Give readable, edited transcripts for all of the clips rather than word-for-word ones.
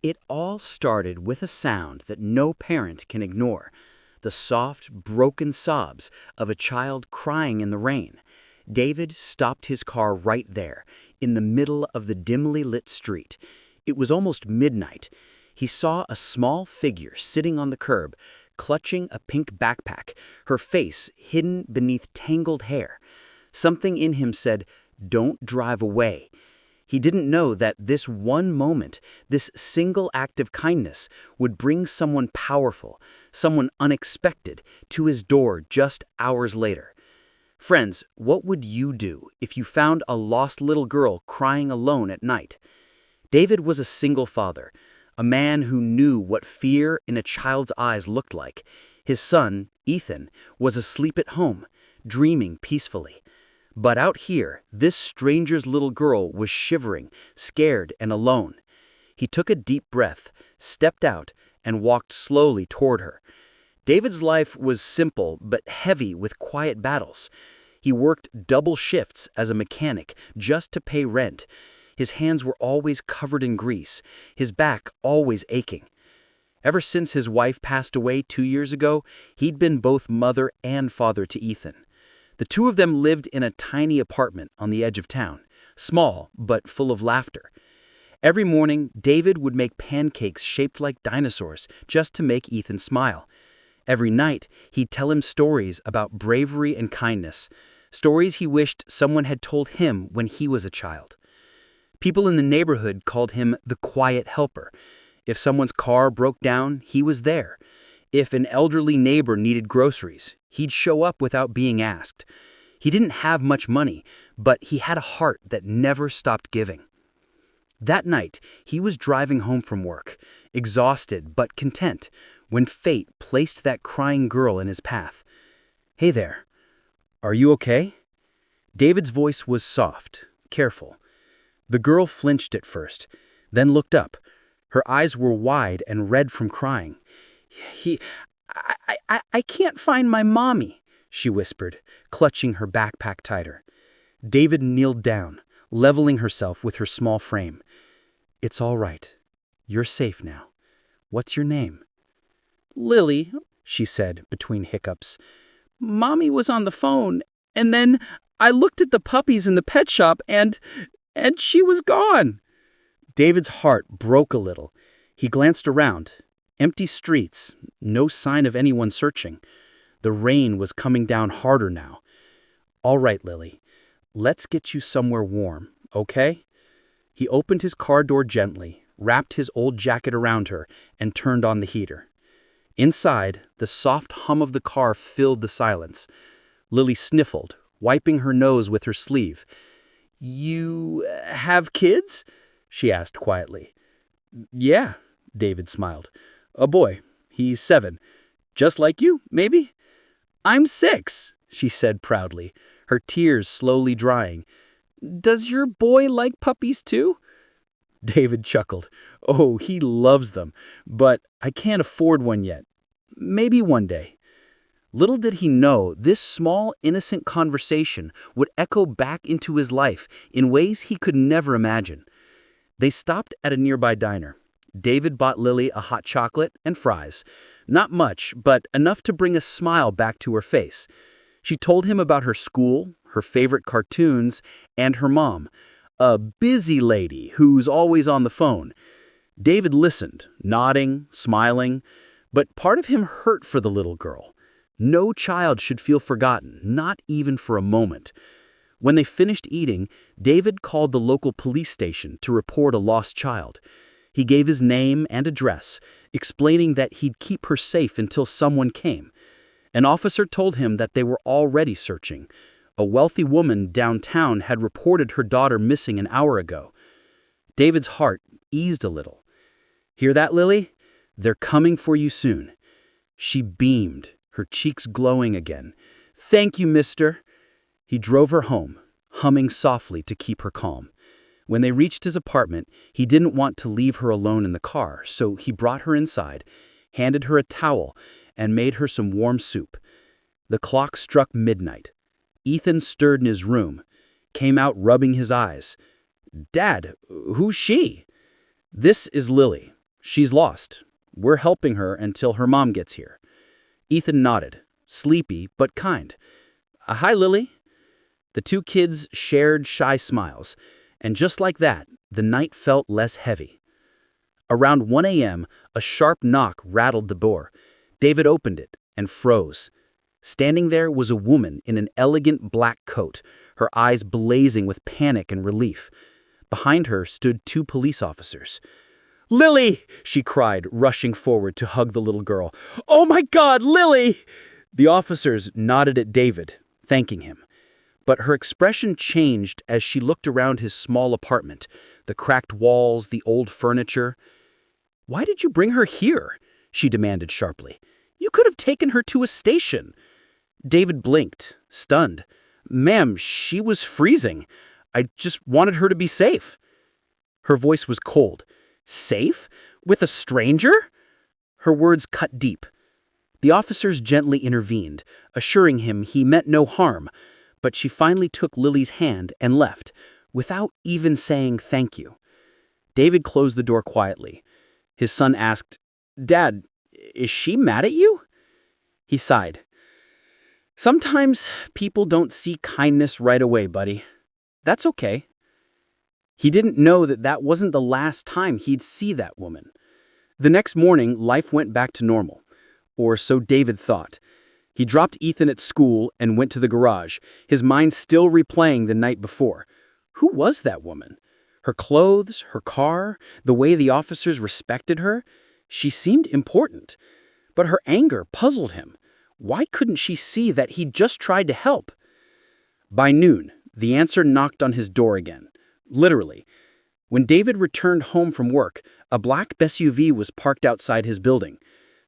It all started with a sound that no parent can ignore, the soft, broken sobs of a child crying in the rain. David stopped his car right there, in the middle of the dimly lit street. It was almost midnight. He saw a small figure sitting on the curb, clutching a pink backpack, her face hidden beneath tangled hair. Something in him said, "Don't drive away." He didn't know that this one moment, this single act of kindness, would bring someone powerful, someone unexpected, to his door just hours later. Friends, what would you do if you found a lost little girl crying alone at night? David was a single father, a man who knew what fear in a child's eyes looked like. His son, Ethan, was asleep at home, dreaming peacefully. But out here, this stranger's little girl was shivering, scared, and alone. He took a deep breath, stepped out, and walked slowly toward her. David's life was simple but heavy with quiet battles. He worked double shifts as a mechanic just to pay rent. His hands were always covered in grease, his back always aching. Ever since his wife passed away 2 years ago, he'd been both mother and father to Ethan. The two of them lived in a tiny apartment on the edge of town, small but full of laughter. Every morning, David would make pancakes shaped like dinosaurs just to make Ethan smile. Every night, he'd tell him stories about bravery and kindness, stories he wished someone had told him when he was a child. People in the neighborhood called him the quiet helper. If someone's car broke down, he was there. If an elderly neighbor needed groceries, he'd show up without being asked. He didn't have much money, but he had a heart that never stopped giving. That night, he was driving home from work, exhausted but content, when fate placed that crying girl in his path. "Hey there, are you okay?" David's voice was soft, careful. The girl flinched at first, then looked up. Her eyes were wide and red from crying. I can't find my mommy," she whispered, clutching her backpack tighter. David kneeled down, leveling herself with her small frame. "It's all right. You're safe now. What's your name?" "Lily," she said between hiccups. "Mommy was on the phone, and then I looked at the puppies in the pet shop and she was gone." David's heart broke a little. He glanced around. Empty streets, no sign of anyone searching. The rain was coming down harder now. "All right, Lily, let's get you somewhere warm, okay?" He opened his car door gently, wrapped his old jacket around her, and turned on the heater. Inside, the soft hum of the car filled the silence. Lily sniffled, wiping her nose with her sleeve. "You have kids?" she asked quietly. "Yeah," David smiled. "A boy. He's 7. Just like you, maybe?" "I'm 6, she said proudly, her tears slowly drying. "Does your boy like puppies too?" David chuckled. "Oh, he loves them, but I can't afford one yet. Maybe one day." Little did he know this small, innocent conversation would echo back into his life in ways he could never imagine. They stopped at a nearby diner. David bought Lily a hot chocolate and fries. Not much, but enough to bring a smile back to her face. She told him about her school, her favorite cartoons, and her mom, a busy lady who's always on the phone. David listened, nodding, smiling, but part of him hurt for the little girl. No child should feel forgotten, not even for a moment. When they finished eating, David called the local police station to report a lost child. He gave his name and address, explaining that he'd keep her safe until someone came. An officer told him that they were already searching. A wealthy woman downtown had reported her daughter missing an hour ago. David's heart eased a little. "Hear that, Lily? They're coming for you soon." She beamed, her cheeks glowing again. "Thank you, mister." He drove her home, humming softly to keep her calm. When they reached his apartment, he didn't want to leave her alone in the car, so he brought her inside, handed her a towel, and made her some warm soup. The clock struck midnight. Ethan stirred in his room, came out rubbing his eyes. "Dad, who's she?" "This is Lily. She's lost. We're helping her until her mom gets here." Ethan nodded, sleepy but kind. Hi, Lily." The two kids shared shy smiles, and just like that, the night felt less heavy. Around 1 a.m., a sharp knock rattled the door. David opened it and froze. Standing there was a woman in an elegant black coat, her eyes blazing with panic and relief. Behind her stood two police officers. "Lily!" she cried, rushing forward to hug the little girl. "Oh my God, Lily!" The officers nodded at David, thanking him. But her expression changed as she looked around his small apartment, the cracked walls, the old furniture. "Why did you bring her here?" she demanded sharply. "You could have taken her to a station." David blinked, stunned. "Ma'am, she was freezing. I just wanted her to be safe." Her voice was cold. "Safe? With a stranger?" Her words cut deep. The officers gently intervened, assuring him he meant no harm, but she finally took Lily's hand and left, without even saying thank you. David closed the door quietly. His son asked, "Dad, is she mad at you?" He sighed. "Sometimes people don't see kindness right away, buddy. That's okay." He didn't know that that wasn't the last time he'd see that woman. The next morning, life went back to normal. Or so David thought. He dropped Ethan at school and went to the garage, his mind still replaying the night before. Who was that woman? Her clothes, her car, the way the officers respected her? She seemed important. But her anger puzzled him. Why couldn't she see that he'd just tried to help? By noon, the answer knocked on his door again. Literally. When David returned home from work, a black SUV was parked outside his building.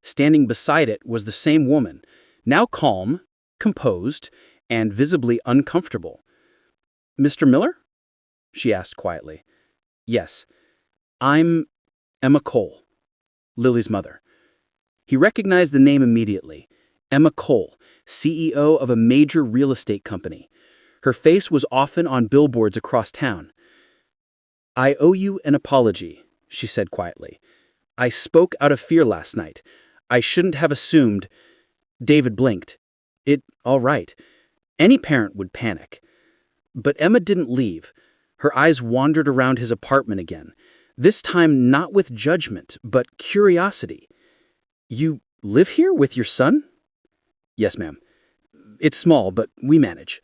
Standing beside it was the same woman, now calm, composed, and visibly uncomfortable. "Mr. Miller?" she asked quietly. "Yes. I'm Emma Cole, Lily's mother." He recognized the name immediately. Emma Cole, CEO of a major real estate company. Her face was often on billboards across town. "I owe you an apology," she said quietly. "I spoke out of fear last night. I shouldn't have assumed." David blinked. All right. Any parent would panic. But Emma didn't leave. Her eyes wandered around his apartment again, this time not with judgment, but curiosity. "You live here with your son?" "Yes, ma'am. It's small, but we manage."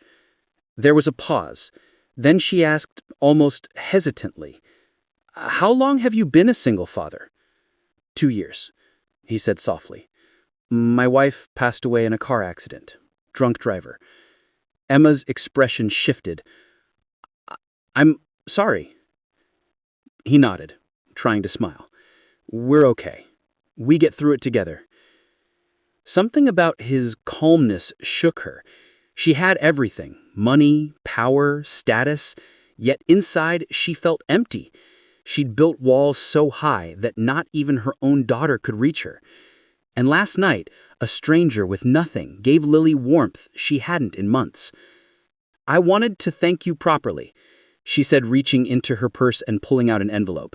There was a pause. Then she asked, almost hesitantly, "How long have you been a single father?" 2 years, he said softly. "My wife passed away in a car accident. Drunk driver." Emma's expression shifted. "I'm sorry." He nodded, trying to smile. "We're okay. We get through it together." Something about his calmness shook her. She had everything, money, power, status, yet inside she felt empty. She'd built walls so high that not even her own daughter could reach her. And last night, a stranger with nothing gave Lily warmth she hadn't in months. "I wanted to thank you properly," she said, reaching into her purse and pulling out an envelope.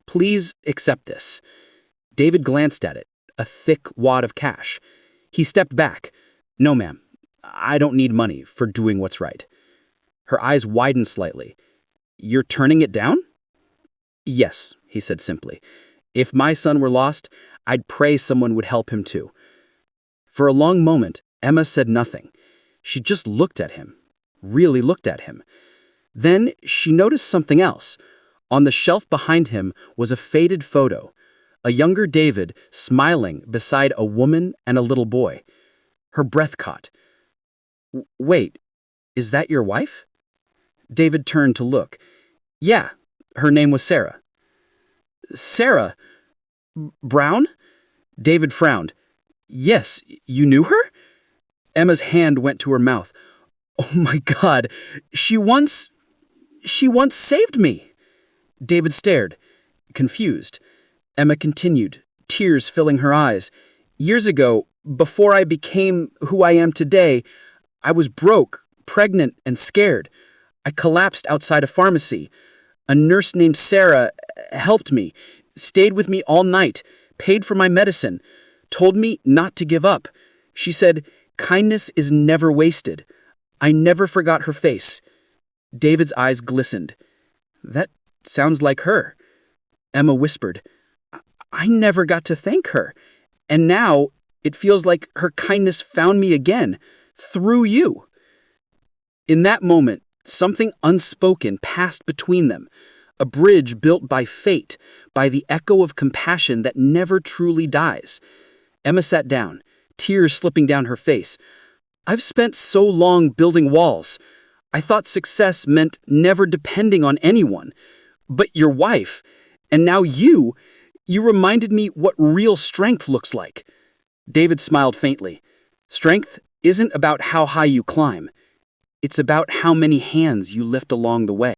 "Please accept this." David glanced at it, a thick wad of cash. He stepped back. "No, ma'am. I don't need money for doing what's right." Her eyes widened slightly. "You're turning it down?" "Yes," he said simply. "If my son were lost, I'd pray someone would help him too." For a long moment, Emma said nothing. She just looked at him, really looked at him. Then she noticed something else. On the shelf behind him was a faded photo, a younger David smiling beside a woman and a little boy. Her breath caught. "Wait, is that your wife?" David turned to look. "Yeah, her name was Sarah." "Sarah? Brown?" David frowned. "Yes, you knew her?" Emma's hand went to her mouth. "Oh my God, she once saved me." David stared, confused. Emma continued, tears filling her eyes. "Years ago, before I became who I am today, I was broke, pregnant, and scared. I collapsed outside a pharmacy. A nurse named Sarah helped me. Stayed with me all night, paid for my medicine, told me not to give up. She said, kindness is never wasted. I never forgot her face. David's eyes glistened. That sounds like her. Emma whispered, I never got to thank her. And now it feels like her kindness found me again, through you. In that moment, something unspoken passed between them, a bridge built by fate, by the echo of compassion that never truly dies. Emma sat down, tears slipping down her face. I've spent so long building walls. I thought success meant never depending on anyone. But your wife, and now you reminded me what real strength looks like. David smiled faintly. Strength isn't about how high you climb. It's about how many hands you lift along the way.